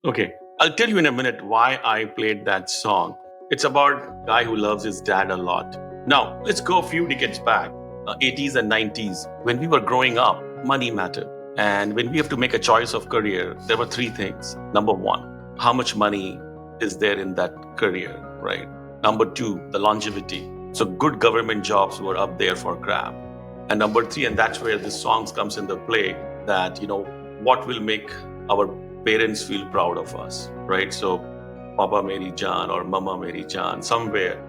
Okay, I'll tell you in a minute why I played that song. It's about a guy who loves his dad a lot. Now, let's go a few decades back, 80s and 90s. When we were growing up, money mattered. And when we have to make a choice of career, there were three things. Number one, how much money is there in that career, right? Number two, the longevity. So good government jobs were up there for grab. And number three, and that's where this song comes into play, that, what will make our parents feel proud of us, right? So, Papa Meri Jaan or Mama Meri Jaan, somewhere,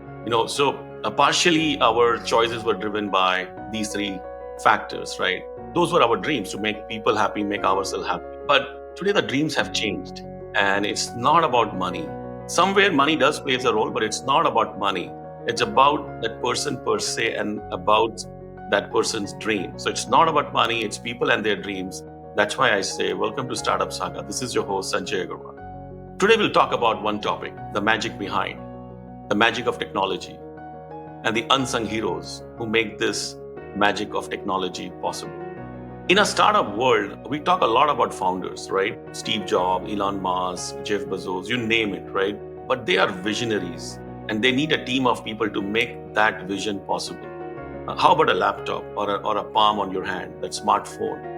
so partially our choices were driven by these three factors, right? Those were our dreams to make people happy, make ourselves happy. But today the dreams have changed and it's not about money. Somewhere money does plays a role, but it's not about money. It's about that person per se and about that person's dream. So it's not about money, it's people and their dreams. That's why I say, welcome to Startup Saga. This is your host, Sanjay. Today we'll talk about one topic, the magic behind, the magic of technology, and the unsung heroes who make this magic of technology possible. In a startup world, we talk a lot about founders, right? Steve Jobs, Elon Musk, Jeff Bezos, you name it, right? But they are visionaries and they need a team of people to make that vision possible. How about a laptop or a palm on your hand, that smartphone?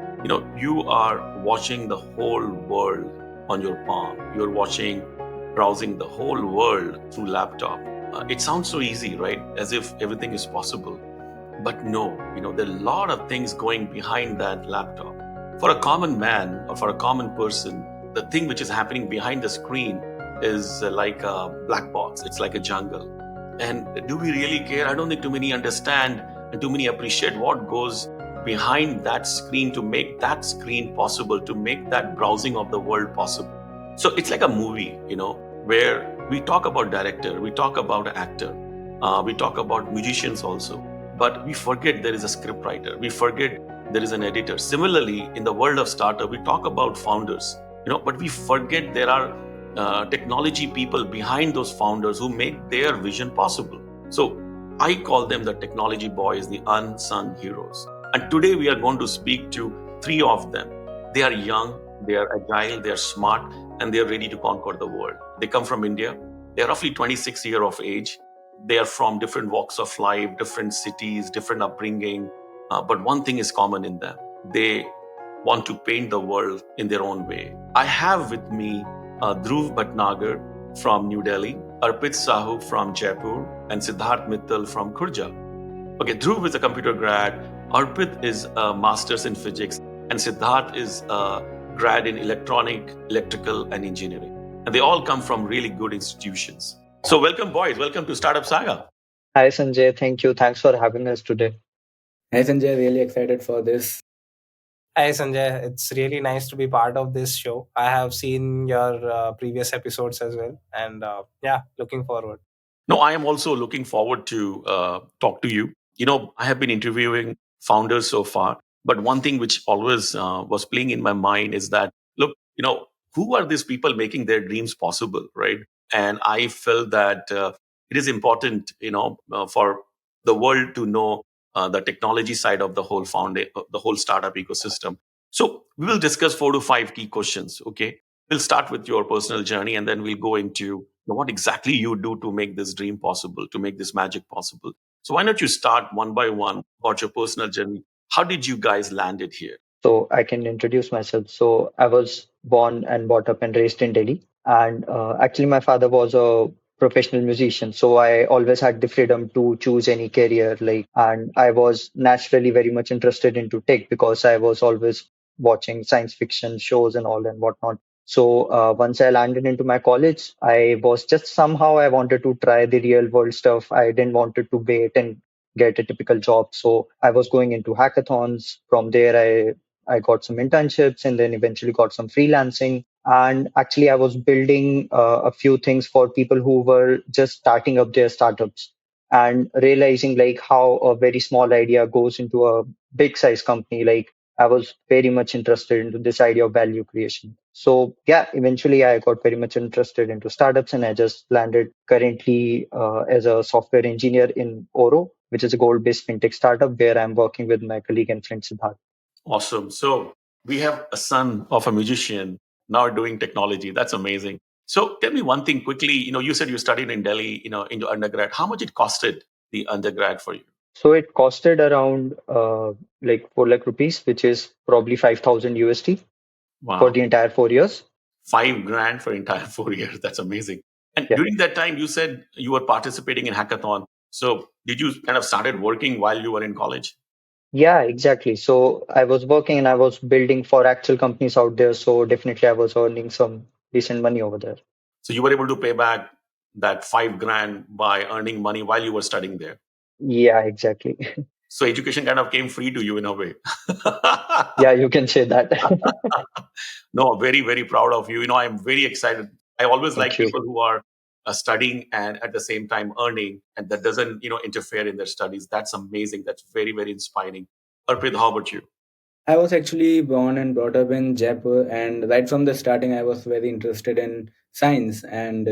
You are watching the whole world on your palm. You're browsing the whole world through laptop. It sounds so easy, right? As if everything is possible. But no, there are a lot of things going behind that laptop. For a common man or for a common person, the thing which is happening behind the screen is like a black box. It's like a jungle. And do we really care? I don't think too many understand and too many appreciate what goes behind that screen to make that screen possible, to make that browsing of the world possible. So it's like a movie, where we talk about director, we talk about actor, we talk about musicians also, but we forget there is a script writer, we forget there is an editor. Similarly, in the world of startup, we talk about founders, but we forget there are technology people behind those founders who make their vision possible. So I call them the technology boys, the unsung heroes. And today we are going to speak to three of them. They are young, they are agile, they are smart, and they are ready to conquer the world. They come from India. They are roughly 26 years of age. They are from different walks of life, different cities, different upbringing. But one thing is common in them. They want to paint the world in their own way. I have with me Dhruv Bhatnagar from New Delhi, Arpit Sahu from Jaipur, and Siddharth Mittal from Khurja. Okay, Dhruv is a computer grad, Arpit is a master's in physics, and Siddharth is a grad in electrical, and engineering. And they all come from really good institutions. So welcome, boys. Welcome to Startup Saga. Hi Sanjay, thank you. Thanks for having us today. Hi Sanjay, really excited for this. Hi Sanjay, it's really nice to be part of this show. I have seen your previous episodes as well, and yeah, looking forward. No, I am also looking forward to talk to you. I have been interviewing founders so far, but one thing which always was playing in my mind is that, look, who are these people making their dreams possible, right? And I felt that it is important, for the world to know the technology side of the whole startup ecosystem. So we will discuss 4 to 5 key questions. Okay, we'll start with your personal journey, and then we'll go into what exactly you do to make this dream possible, to make this magic possible. So why don't you start one by one about your personal journey? How did you guys land it here? So I can introduce myself. So I was born and brought up and raised in Delhi. And actually, my father was a professional musician. So I always had the freedom to choose any career. And I was naturally very much interested into tech because I was always watching science fiction shows and all and whatnot. So once I landed into my college, I was just somehow I wanted to try the real world stuff. I didn't want to wait and get a typical job. So I was going into hackathons. From there, I got some internships and then eventually got some freelancing. And actually, I was building a few things for people who were just starting up their startups and realizing like how a very small idea goes into a big size company. Like I was very much interested into this idea of value creation. So yeah, eventually I got very much interested into startups and I just landed currently as a software engineer in Oro, which is a gold-based fintech startup where I'm working with my colleague and friend Siddharth. Awesome. So we have a son of a musician now doing technology. That's amazing. So tell me one thing quickly. You said you studied in Delhi, in your undergrad. How much it costed the undergrad for you? So it costed around like 4 lakh rupees, which is probably 5,000 USD for Wow. the entire 4 years. 5 grand for entire 4 years. That's amazing. And Yeah. during that time, you said you were participating in hackathon. So did you kind of started working while you were in college? Yeah, exactly. So I was working and I was building for actual companies out there. So definitely I was earning some decent money over there. So you were able to pay back that 5 grand by earning money while you were studying there. Yeah, exactly. So education kind of came free to you in a way. Yeah, you can say that. No, very, very proud of you. I'm very excited. I always like Thank you. people who are studying and at the same time earning, and that doesn't, interfere in their studies. That's amazing. That's very, very inspiring. Arpit, how about you? I was actually born and brought up in Jaipur, and right from the starting, I was very interested in science. And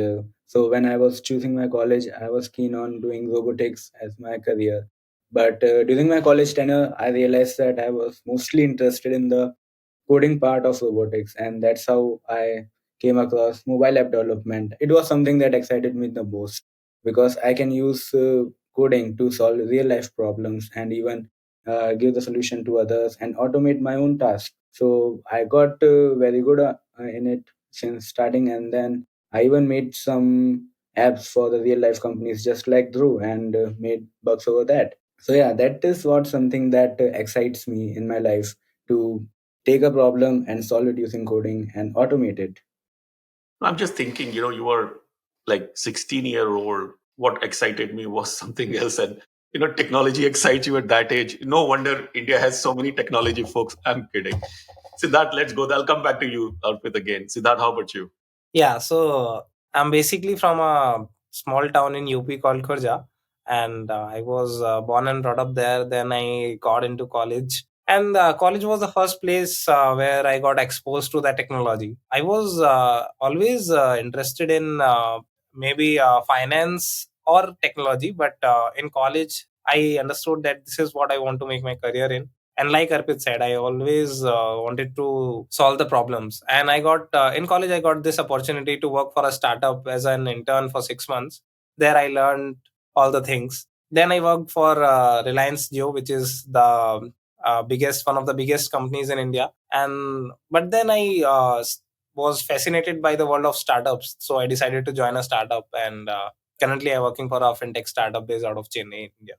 so, when I was choosing my college, I was keen on doing robotics as my career. But during my college tenure, I realized that I was mostly interested in the coding part of robotics, and that's how I came across mobile app development. It was something that excited me the most because I can use coding to solve real life problems and even give the solution to others and automate my own tasks. So I got very good in it since starting, and then I even made some apps for the real life companies just like Drew and made bucks over that. So yeah, that is what something that excites me in my life, to take a problem and solve it using coding and automate it. I'm just thinking, you were like 16-year-old. What excited me was something else. And, technology excites you at that age. No wonder India has so many technology folks. I'm kidding. Siddharth, let's go. I'll come back to you, Arpit, again. Siddharth, how about you? Yeah, so I'm basically from a small town in UP called Khurja, and I was born and brought up there. Then I got into college, and college was the first place where I got exposed to that technology. I was always interested in maybe finance or technology, but in college, I understood that this is what I want to make my career in. And like Arpit said, I always wanted to solve the problems. And I got in college, I got this opportunity to work for a startup as an intern for 6 months. There, I learned all the things. Then I worked for Reliance Jio, which is the biggest, one of the biggest companies in India. And but then I was fascinated by the world of startups, so I decided to join a startup. And currently, I'm working for a fintech startup based out of Chennai, India.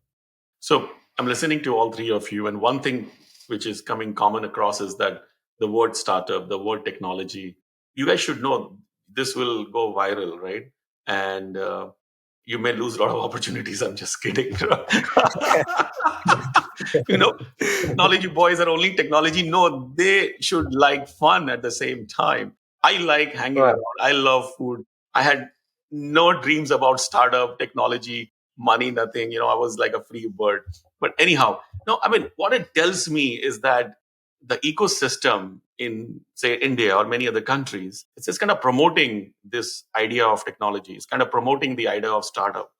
So I'm listening to all three of you, and one thing which is coming common across is that the word startup, the word technology, you guys should know this will go viral, right? And you may lose a lot of opportunities. I'm just kidding. you know, Technology boys are only technology. No, they should like fun at the same time. I like hanging Right. around. I love food. I had no dreams about startup technology, money, nothing. I was like a free bird. But anyhow, no, I mean, what it tells me is that the ecosystem in, say, India or many other countries, it's just kind of promoting this idea of technology. It's kind of promoting the idea of startup.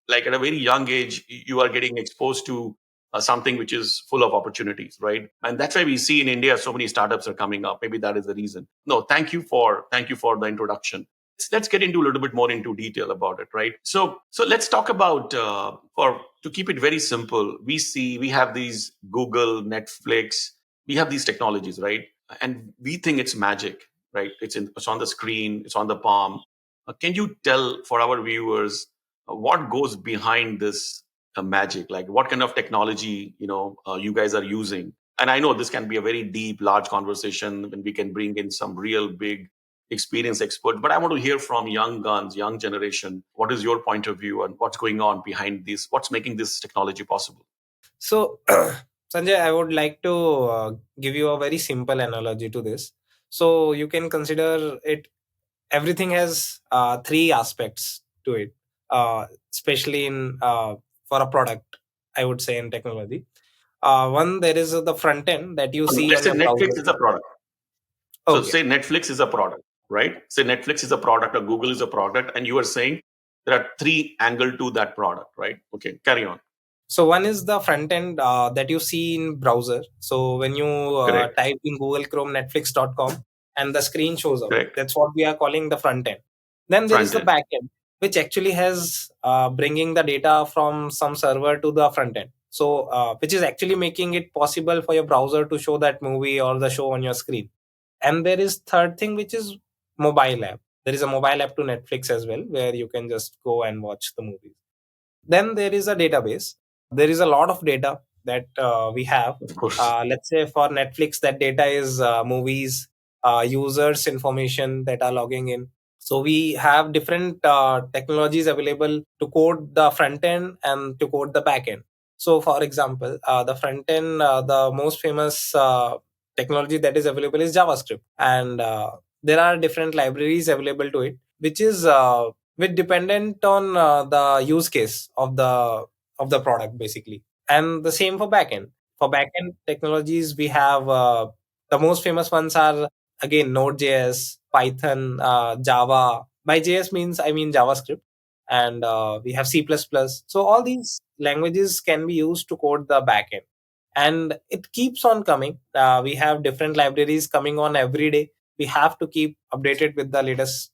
Like at a very young age, you are getting exposed to something which is full of opportunities, right? And that's why we see in India so many startups are coming up. Maybe that is the reason. No, thank you for the introduction. Let's get into a little bit more into detail about it, right? So let's talk about for to keep it very simple. We have these Google, Netflix, we have these technologies, right? And we think it's magic, right? It's on the screen, it's on the palm. Can you tell for our viewers what goes behind this magic? Like what kind of technology you guys are using? And I know this can be a very deep, large conversation, and we can bring in some real big experienced expert. But I want to hear from young guns, young generation. What is your point of view and what's going on behind this? What's making this technology possible? So, Sanjay, I would like to give you a very simple analogy to this. So, you can consider it, everything has three aspects to it, especially in for a product, I would say, in technology. One, there is the front end that you see Let's on say your Netflix browser. is a product. So Okay. say Netflix is a product, right? Say Netflix is a product or Google is a product, and you are saying there are three angle to that product, right? Okay, carry on. So one is the front end that you see in browser. So when you Correct. type in Google Chrome Netflix.com, and the screen shows up. Correct. That's what we are calling the front end. Then there is Front the end. back end, which actually has bringing the data from some server to the front end. So, which is actually making it possible for your browser to show that movie or the show on your screen. And there is third thing, which is mobile app. There is a mobile app to Netflix as well, where you can just go and watch the movies. Then there is a database. There is a lot of data that we have. Of course. Let's say for Netflix, that data is movies, users information that are logging in. So we have different technologies available to code the front end and to code the back end. So for example, the front end, the most famous technology that is available is JavaScript, and there are different libraries available to it, which is with dependent on the use case of the product basically. And the same for backend. For backend technologies, we have the most famous ones are again Node.js, Python, Java. By JS means I mean JavaScript, and we have C++. So all these languages can be used to code the backend, and it keeps on coming. We have different libraries coming on every day. We have to keep updated with the latest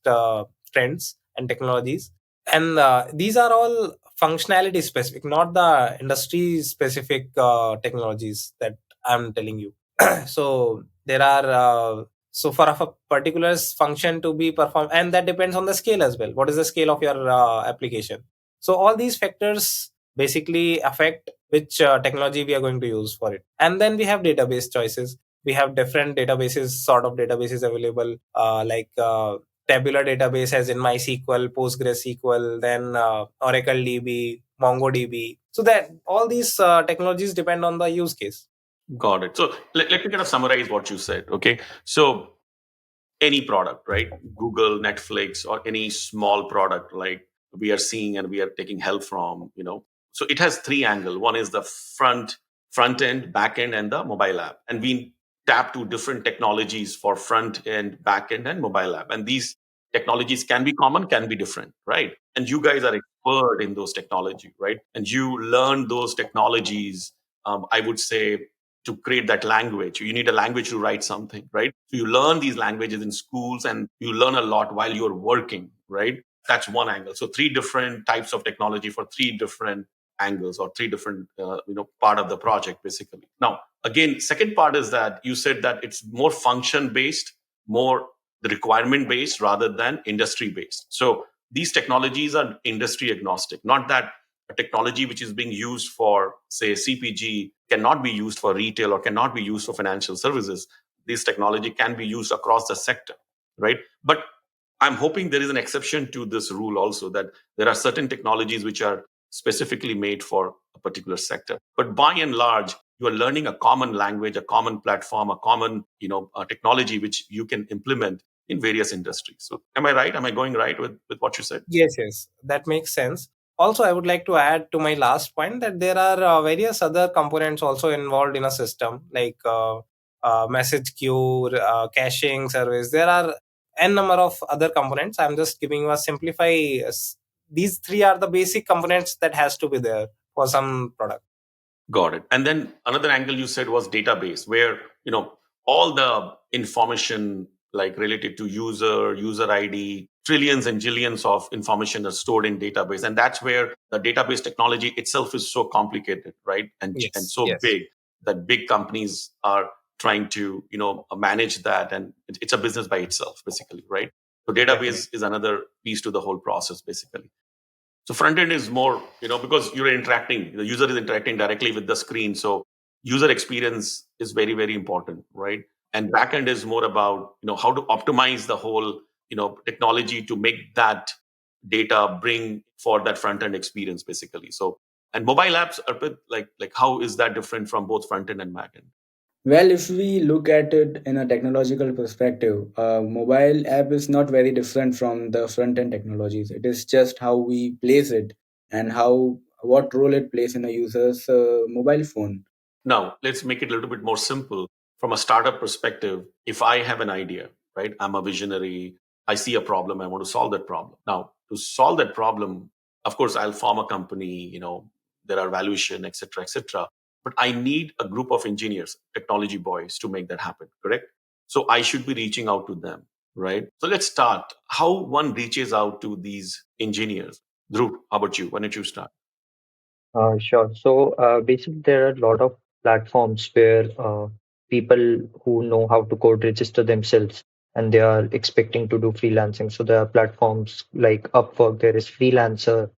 trends and technologies, and these are all functionality specific, not the industry specific technologies that I'm telling you. So there are so for a particular function to be performed, and that depends on the scale as well. What is the scale of your application? So all these factors basically affect which technology we are going to use for it. And then we have database choices. We have different databases, sort of databases available, like tabular database as in MySQL, PostgreSQL, then Oracle DB, MongoDB. So that all these technologies depend on the use case. Got it. So let me kind of summarize what you said. Okay. So any product, right? Google, Netflix, or any small product like we are seeing and we are taking help from, So it has three angle. One is the front end, back end, and the mobile app. And we tap to different technologies for front end, back end, and mobile app. And these technologies can be common, can be different, right? And you guys are expert in those technology, right? And you learn those technologies, I would say, to create that language. You need a language to write something, right? So you learn these languages in schools and you learn a lot while you're working, right? That's one angle. So three different types of technology for three different angles or three different, part of the project, basically. Now, again, second part is that you said that it's more function based, more the requirement based rather than industry based. So these technologies are industry agnostic, not that a technology which is being used for, say, CPG cannot be used for retail or cannot be used for financial services. This technology can be used across the sector, right? But I'm hoping there is an exception to this rule also, that there are certain technologies which are specifically made for a particular sector. But by and large, you are learning a common language, a common platform, a common, technology which you can implement in various industries. So am I right? Am I going right with what you said? Yes, yes, that makes sense. Also, I would like to add to my last point that there are various other components also involved in a system, like message queue, caching service. There are n number of other components. I'm just giving you a simplify. These three are the basic components that has to be there for some product. Got it. And then another angle you said was database, where all the information like related to user ID, trillions and jillions of information are stored in database, and that's where the database technology itself is so complicated, right? And Yes, so yes, big that big companies are trying to manage that, and it's a business by itself, basically, right? So definitely. database is another piece to the whole process, basically. So front end is more, because you're interacting, the user is interacting directly with the screen. So user experience is very, very important, right? And back end is more about, how to optimize the whole, technology to make that data bring for that front end experience, basically. So, and mobile apps are a bit like how is that different from both front end and back end? Well, if we look at it in a technological perspective, mobile app is not very different from the front end technologies. It is just how we place it and how what role it plays in a user's mobile phone. Now, let's make it a little bit more simple. From a startup perspective, if I have an idea, right, I'm a visionary, I see a problem, I want to solve that problem. Now, to solve that problem, of course, I'll form a company, there are valuation, et cetera, et cetera. But I need a group of engineers, technology boys to make that happen, correct? So I should be reaching out to them, right? So let's start. How one reaches out to these engineers? Dhruv, how about you? Why don't you start? Sure. So basically, there are a lot of platforms where people who know how to code register themselves and they are expecting to do freelancing. So there are platforms like Upwork, there is Freelancer,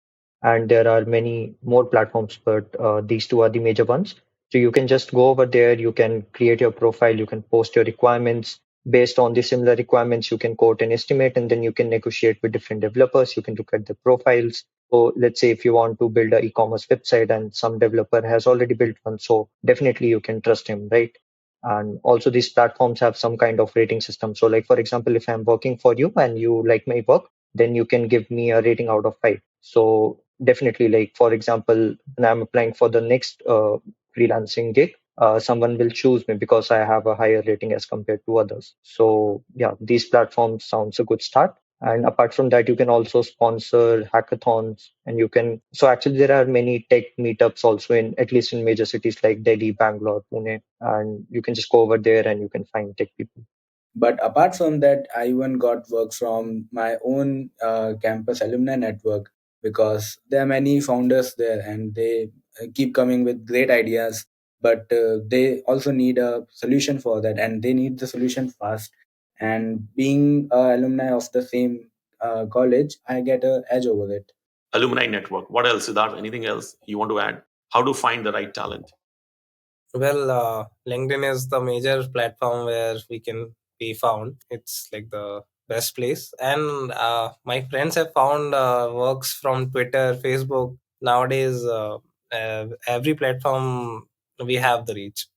and there are many more platforms, but these two are the major ones. So you can just go over there, you can create your profile, you can post your requirements. Based on the similar requirements, you can quote an estimate, and then you can negotiate with different developers. You can look at the profiles. So let's say if you want to build an e-commerce website and some developer has already built one, so definitely you can trust him, right? And also these platforms have some kind of rating system. So like for example, if I'm working for you and you like my work, then you can give me a rating out of 5. So definitely, like for example, when I'm applying for the next freelancing gig, someone will choose me because I have a higher rating as compared to others. So yeah, these platforms sounds a good start. And apart from that, you can also sponsor hackathons, and you can. So actually, there are many tech meetups also in at least in major cities like Delhi, Bangalore, Pune, and you can just go over there and you can find tech people. But apart from that, I even got work from my own campus alumni network, because there are many founders there and they keep coming with great ideas. But they also need a solution for that, and they need the solution fast. And being a alumni of the same college, I get a edge over it. Alumni network. What else? Siddharth, anything else you want to add? How to find the right talent? Well, LinkedIn is the major platform where we can be found. It's like the best place. And my friends have found works from Twitter, Facebook. Nowadays, every platform we have the reach.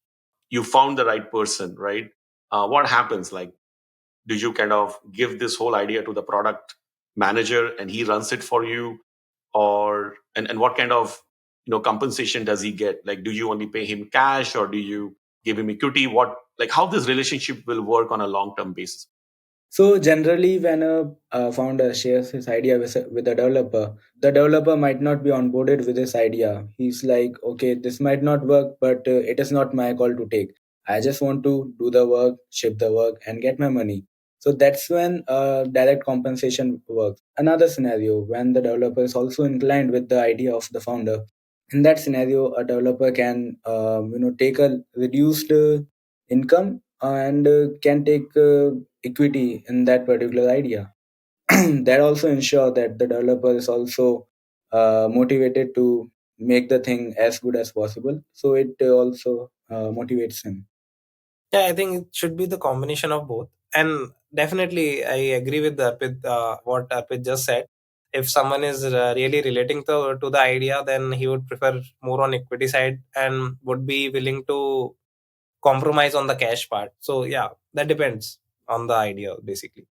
You found the right person, right? What happens? Like, do you kind of give this whole idea to the product manager and he runs it for you, or and what kind of compensation does he get? Like, do you only pay him cash or do you give him equity? What, like, how this relationship will work on a long term basis? So generally, when a founder shares his idea with a developer, the developer might not be onboarded with this idea. He's like, okay, this might not work, but it is not my call to take. I just want to do the work, ship the work, and get my money. So that's when direct compensation works. Another scenario, when the developer is also inclined with the idea of the founder. In that scenario, a developer can take a reduced income and can take equity in that particular idea. That also ensure that the developer is also motivated to make the thing as good as possible, so it also motivates him. Yeah, I think it should be the combination of both. And definitely, I agree with Arpit, what Arpit just said. If someone is really relating to the idea, then he would prefer more on equity side and would be willing to compromise on the cash part. So yeah, that depends on the idea basically.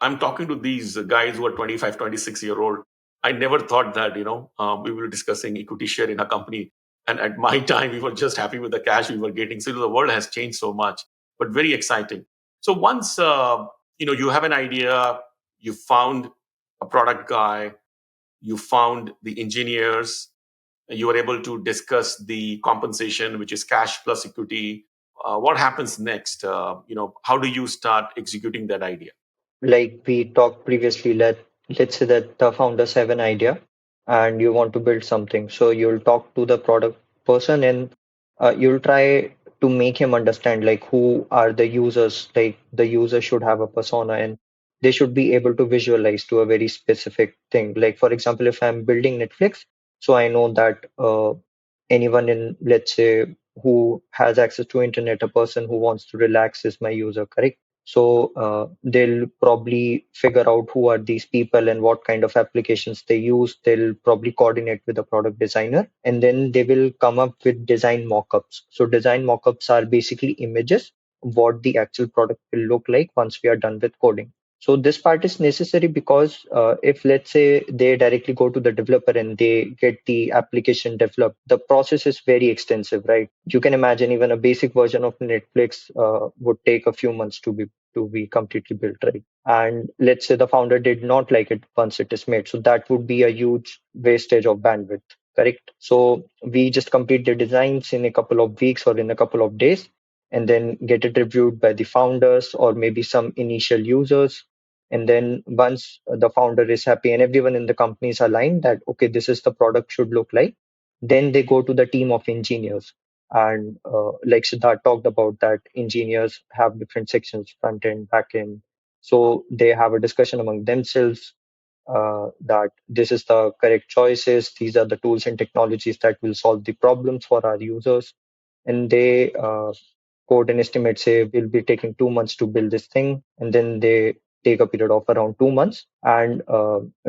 I'm talking to these guys who are 25, 26-year old. I never thought that we were discussing equity share in a company, and at my time we were just happy with the cash we were getting. So the world has changed so much, but very exciting. So once you have an idea, you found a product guy, you found the engineers, you were able to discuss the compensation, which is cash plus equity. What happens next? How do you start executing that idea? Like we talked previously, let's say that the founders have an idea and you want to build something. So you'll talk to the product person and you'll try to make him understand like who are the users. Like the user should have a persona and they should be able to visualize to a very specific thing. Like for example, if I'm building Netflix, so I know that anyone in, let's say, who has access to internet, a person who wants to relax is my user, correct? So they'll probably figure out who are these people and what kind of applications they use. They'll probably coordinate with the product designer, and then they will come up with design mockups. So design mockups are basically images of what the actual product will look like once we are done with coding. So this part is necessary because if let's say they directly go to the developer and they get the application developed, the process is very extensive, right? You can imagine even a basic version of Netflix would take a few months to be completely built, right? And let's say the founder did not like it once it is made, so that would be a huge wastage of bandwidth, correct? So we just complete the designs in a couple of weeks or in a couple of days, and then get it reviewed by the founders or maybe some initial users. And then once the founder is happy and everyone in the company is aligned that, okay, this is the product should look like, then they go to the team of engineers. And like Siddharth talked about, that engineers have different sections, front end, back end. So they have a discussion among themselves that this is the correct choices, these are the tools and technologies that will solve the problems for our users. And they quote an estimate, say we'll be taking 2 months to build this thing, and then they take a period of around 2 months. And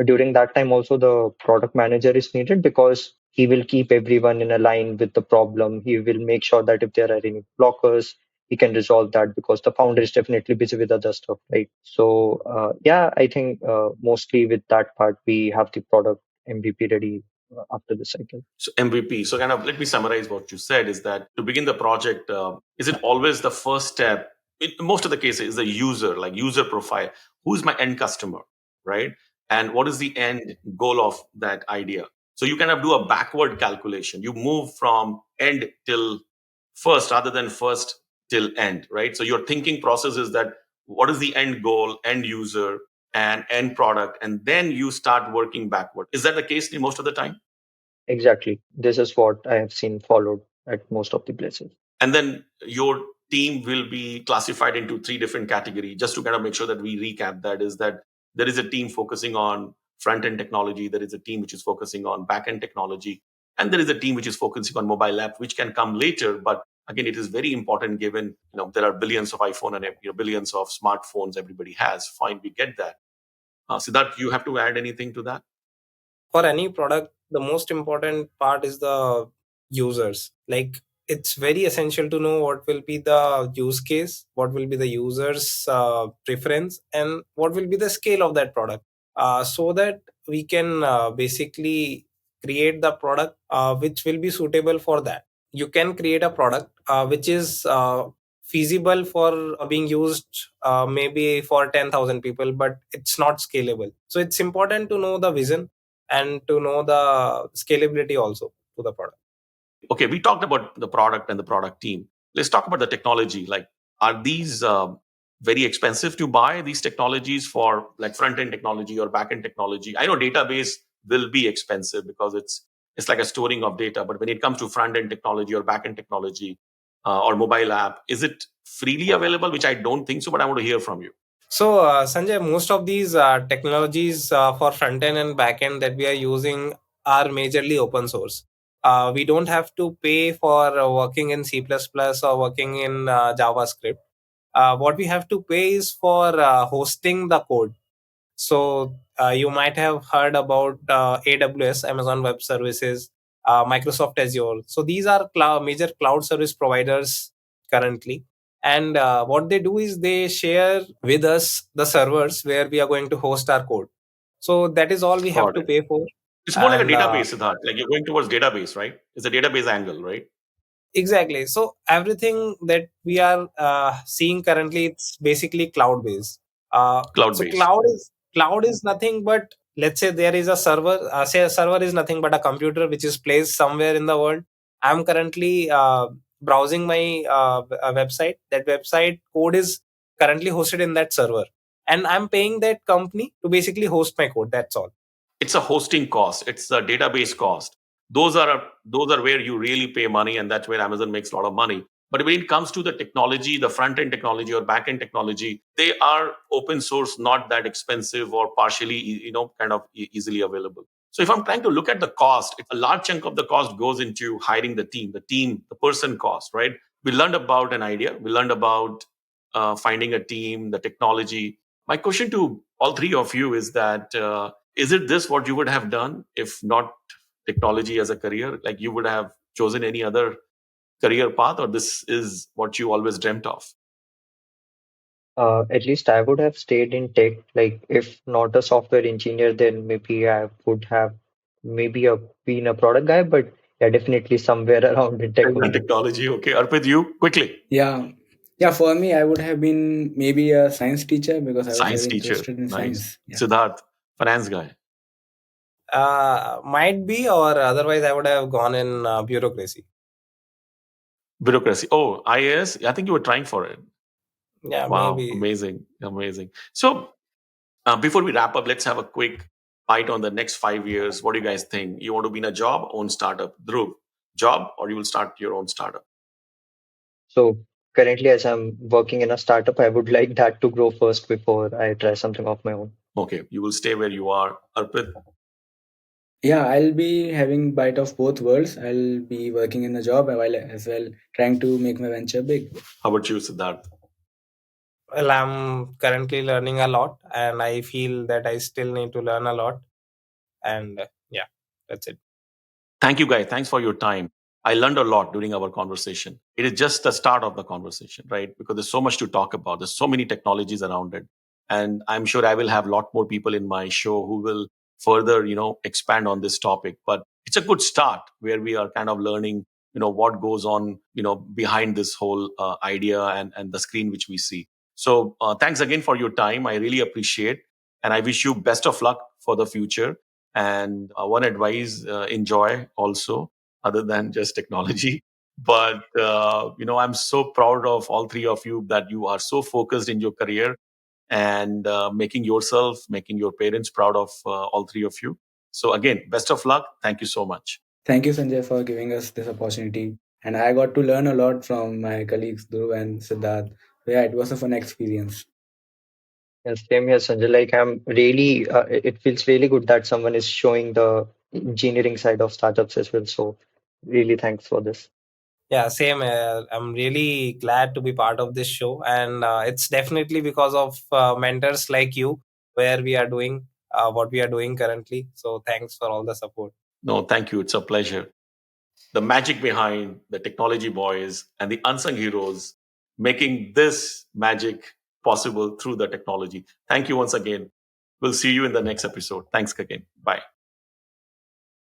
during that time also the product manager is needed, because he will keep everyone in a line with the problem. He will make sure that if there are any blockers, he can resolve that, because the founder is definitely busy with other stuff, right? So yeah, I think mostly with that part we have the product MVP ready after the cycle. So MVP. So kind of let me summarize what you said is that to begin the project, is it always the first step? In most of the cases, is the user, like user profile. Who's my end customer, right? And what is the end goal of that idea? So you kind of do a backward calculation. You move from end till first rather than first till end, right? So your thinking process is that what is the end goal, end user, and end product, and then you start working backward. Is that the case in most of the time? Exactly. This is what I have seen followed at most of the places. And then your team will be classified into three different categories. Just to kind of make sure that we recap that, is that there is a team focusing on front end technology, there is a team which is focusing on back end technology, and there is a team which is focusing on mobile app, which can come later. But again, it is very important, given there are billions of iPhone and billions of smartphones everybody has. Fine, we get that. Siddharth, you have to add anything to that? For any product, the most important part is the users. Like, it's very essential to know what will be the use case, what will be the user's preference, and what will be the scale of that product, so that we can basically create the product which will be suitable for that. You can create a product which is feasible for being used maybe for 10,000 people, but it's not scalable. So it's important to know the vision and to know the scalability also to the product. Okay, we talked about the product and the product team. Let's talk about the technology. Like, are these very expensive to buy, these technologies, for like front end technology or back end technology? I know database will be expensive because it's like a storing of data. But when it comes to front end technology or back end technology or mobile app, is it freely available? Which I don't think so, but I want to hear from you. So, Sanjay, most of these technologies for front end and back end that we are using are majorly open source. We don't have to pay for working in C++ or working in JavaScript. What we have to pay is for hosting the code. So you might have heard about AWS, Amazon Web Services, Microsoft Azure. So these are major cloud service providers currently. And what they do is they share with us the servers where we are going to host our code. So that is all we have Got to it. pay for. It's more like a And database, Siddharth. Like you're going towards database, right? It's a database angle, right? exactly. So everything that we are seeing currently, it's basically cloud based. Cloud So based. cloud is nothing but, let's say there is a server. Say a server is nothing but a computer which is placed somewhere in the world. I'm currently browsing my website. That website code is currently hosted in that server, and I'm paying that company to basically host my code. That's all. It's a hosting cost, it's a database cost. Those are where you really pay money, and that's where Amazon makes a lot of money. But when it comes to the technology, the front end technology or back end technology, they are open source, not that expensive, or partially kind of easily available. So if I'm trying to look at the cost, a large chunk of the cost goes into hiring the person cost, right? We learned about an idea, we learned about finding a team, the technology. My question to all three of you is that, is it this what you would have done if not technology as a career? Like, you would have chosen any other career path, or this is what you always dreamt of? At least I would have stayed in tech. Like, if not a software engineer, then maybe I would have been a product guy. But yeah, definitely somewhere around in tech And only. technology. Okay, Arpit, you quickly. Yeah. Yeah, for me, I would have been maybe a science teacher because I was Science very teacher. interested in Nice. science. Yeah. Siddharth, finance guy. Might be, or otherwise I would have gone in bureaucracy. Bureaucracy. Oh, IAS. I think you were trying for it. Yeah, Wow, maybe. amazing, amazing. So before we wrap up, let's have a quick bite on the next 5 years. What do you guys think? You want to be in a job, own startup? Dhruv, job, or you will start your own startup? So currently, as I'm working in a startup, I would like that to grow first before I try something of my own. Okay, you will stay where you are. Arpit, Yeah, I'll be having bite of both worlds. I'll be working in a job while as well trying to make my venture big. how about you, Siddharth? Well, I'm currently learning a lot, and I feel that I still need to learn a lot. And yeah, that's it. Thank you, guys. Thanks for your time. I learned a lot during our conversation. It is just the start of the conversation, right? Because there's so much to talk about. There's so many technologies around it, and I'm sure I will have a lot more people in my show who will further, expand on this topic. But it's a good start where we are kind of learning, what goes on, behind this whole idea and the screen which we see. So thanks again for your time. I really appreciate, and I wish you best of luck for the future. And one advice, enjoy also, other than just technology. But, I'm so proud of all three of you that you are so focused in your career and making yourself, making your parents proud of all three of you. So, again, best of luck. Thank you so much. Thank you, Sanjay, for giving us this opportunity. And I got to learn a lot from my colleagues Dhruv and Siddharth. So yeah, it was a fun experience. And same here, Sanjay. Like I'm really, it feels really good that someone is showing the engineering side of startups as well. So really thanks for this. Yeah, same. I'm really glad to be part of this show, and it's definitely because of mentors like you where we are doing what we are doing currently. So thanks for all the support. No, thank you. It's a pleasure. The magic behind the technology boys and the unsung heroes making this magic possible through the technology. Thank you once again. We'll see you in the next episode. Thanks again. Bye.